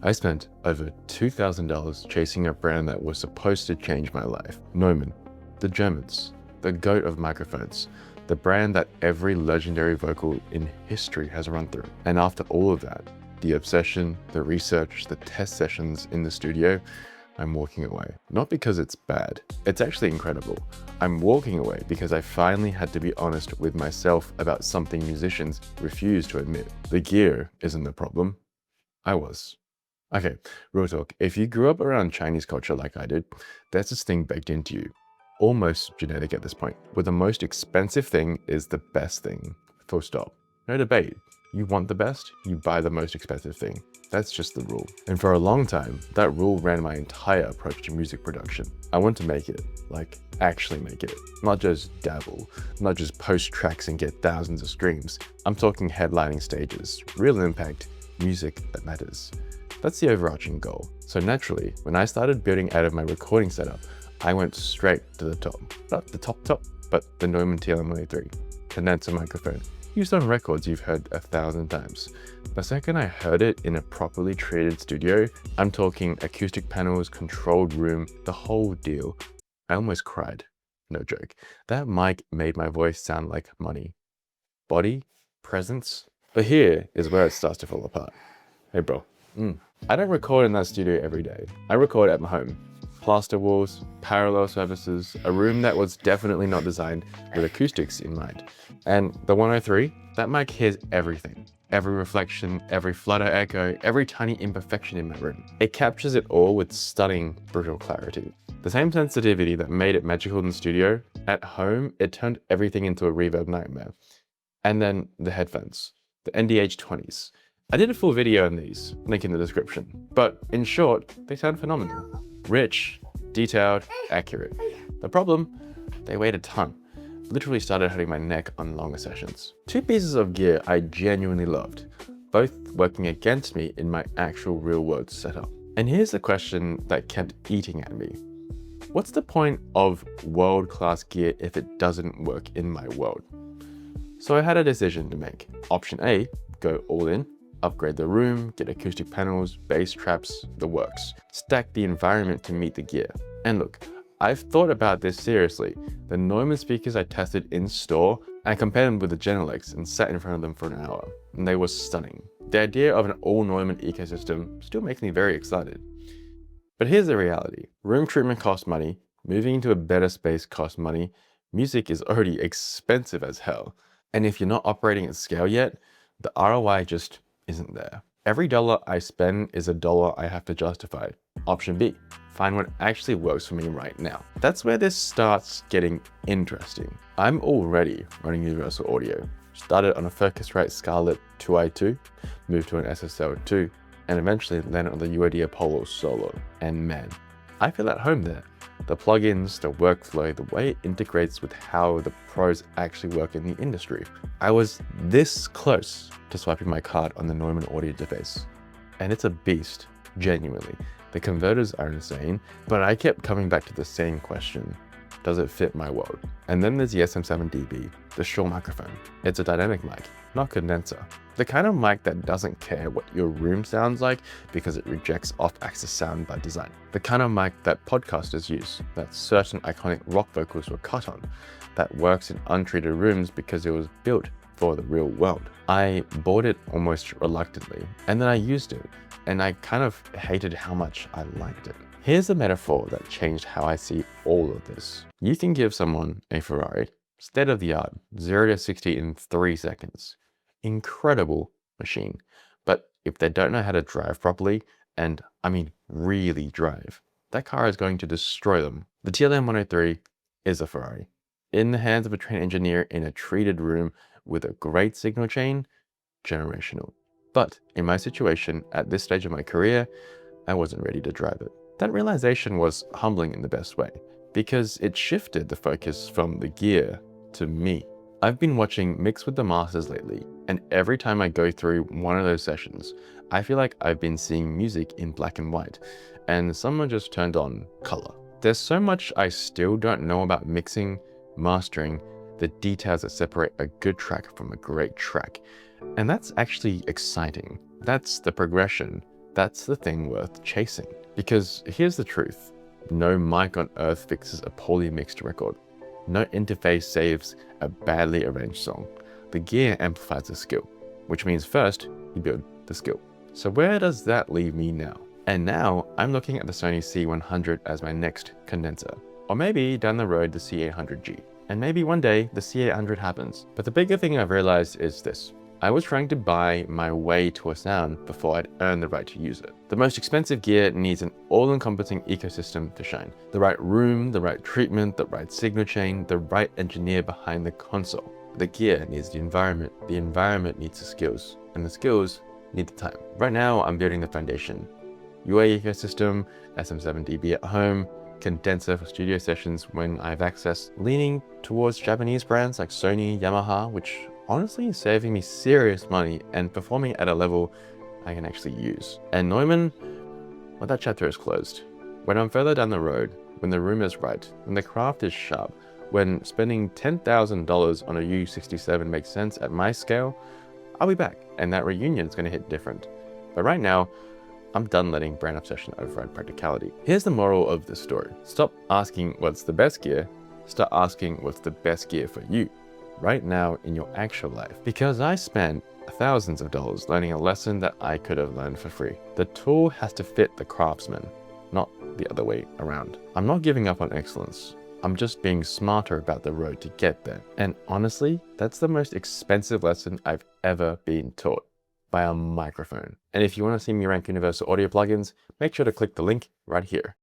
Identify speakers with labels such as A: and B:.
A: I spent over $2,000 chasing a brand that was supposed to change my life. Neumann, the Germans, the goat of microphones, the brand that every legendary vocal in history has run through. And after all of that, the obsession, the research, the test sessions in the studio, I'm walking away. Not because it's bad, it's actually incredible. I'm walking away because I finally had to be honest with myself about something musicians refuse to admit. The gear isn't the problem. I was. Okay, real talk. If you grew up around Chinese culture like I did, there's this thing baked into you. Almost genetic at this point, where the most expensive thing is the best thing. Full stop. No debate. You want the best, you buy the most expensive thing. That's just the rule. And for a long time, that rule ran my entire approach to music production. I want to make it, like actually make it. Not just dabble, not just post tracks and get thousands of streams. I'm talking headlining stages, real impact, music that matters. That's the overarching goal. So naturally, when I started building out of my recording setup, I went straight to the top. Not the top, but the Neumann TLM 103, condenser microphone. Used on records you've heard 1,000 times. The second I heard it in a properly treated studio, I'm talking acoustic panels, controlled room, the whole deal, I almost cried. No joke. That mic made my voice sound like money. Body, presence. But here is where it starts to fall apart. Hey bro, I don't record in that studio every day. I record at my home. Plaster walls, parallel surfaces, a room that was definitely not designed with acoustics in mind. And the 103, that mic hears everything. Every reflection, every flutter echo, every tiny imperfection in my room. It captures it all with stunning, brutal clarity. The same sensitivity that made it magical in the studio, at home, it turned everything into a reverb nightmare. And then the headphones, the NDH 20s. I did a full video on these, link in the description. But in short, they sound phenomenal. Rich, detailed, accurate. The problem, they weighed a ton. Literally started hurting my neck on longer sessions. Two pieces of gear I genuinely loved, both working against me in my actual real world setup. And here's the question that kept eating at me. What's the point of world-class gear if it doesn't work in my world? So I had a decision to make. Option A, go all in, upgrade the room, get acoustic panels, bass traps, the works. Stack the environment to meet the gear. And look, I've thought about this seriously. The Neumann speakers I tested in store, I compared them with the Genelecs and sat in front of them for an hour, and they were stunning. The idea of an all Neumann ecosystem still makes me very excited. But here's the reality. Room treatment costs money, moving into a better space costs money, music is already expensive as hell. And if you're not operating at scale yet, the ROI just isn't there. Every dollar I spend is a dollar I have to justify. Option B, find what actually works for me right now. That's where this starts getting interesting. I'm already running universal audio. Started on a Focusrite Scarlett 2i2, moved to an SSL2, and eventually landed on the UAD Apollo Solo. And man, I feel at home there. The plugins, the workflow, the way it integrates with how the pros actually work in the industry. I was this close to swiping my card on the Neumann audio interface. And it's a beast, genuinely. The converters are insane, but I kept coming back to the same question. Does it fit my world? And then there's the SM7B, the Shure microphone. It's a dynamic mic, not condenser. The kind of mic that doesn't care what your room sounds like because it rejects off-axis sound by design. The kind of mic that podcasters use, that certain iconic rock vocals were cut on, that works in untreated rooms because it was built for the real world. I bought it almost reluctantly, and then I used it, and I kind of hated how much I liked it. Here's a metaphor that changed how I see all of this. You can give someone a Ferrari, state of the art, 0 to 60 in 3 seconds. Incredible machine. But if they don't know how to drive properly, and I mean really drive, that car is going to destroy them. The TLM 103 is a Ferrari. In the hands of a trained engineer in a treated room with a great signal chain, generational. But in my situation, at this stage of my career, I wasn't ready to drive it. That realization was humbling in the best way, because it shifted the focus from the gear to me. I've been watching Mix with the Masters lately, and every time I go through one of those sessions, I feel like I've been seeing music in black and white, and someone just turned on color. There's so much I still don't know about mixing, mastering, the details that separate a good track from a great track. And that's actually exciting. That's the progression that's the thing worth chasing. Because here's the truth. No mic on earth fixes a poorly mixed record. No interface saves a badly arranged song. The gear amplifies the skill, which means first you build the skill. So where does that leave me now? And now I'm looking at the Sony C100 as my next condenser. Or maybe down the road the C800G. And maybe one day the C800 happens. But the bigger thing I've realized is this. I was trying to buy my way to a sound before I'd earned the right to use it. The most expensive gear needs an all-encompassing ecosystem to shine. The right room, the right treatment, the right signal chain, the right engineer behind the console. The gear needs the environment needs the skills, and the skills need the time. Right now, I'm building the foundation. UAD ecosystem, SM7B at home, condenser for studio sessions when I have access, leaning towards Japanese brands like Sony, Yamaha, which honestly is saving me serious money and performing at a level I can actually use. And Neumann, well, that chapter is closed. When I'm further down the road, when the room is right, when the craft is sharp, when spending $10,000 on a U67 makes sense at my scale, I'll be back, and that reunion is going to hit different. But right now, I'm done letting brand obsession override practicality. Here's the moral of the story. Stop asking what's the best gear, start asking what's the best gear for you, right now in your actual life. Because I spent thousands of dollars learning a lesson that I could have learned for free. The tool has to fit the craftsman, not the other way around. I'm not giving up on excellence. I'm just being smarter about the road to get there. And honestly, that's the most expensive lesson I've ever been taught, by a microphone. And if you want to see me rank universal audio plugins, make sure to click the link right here.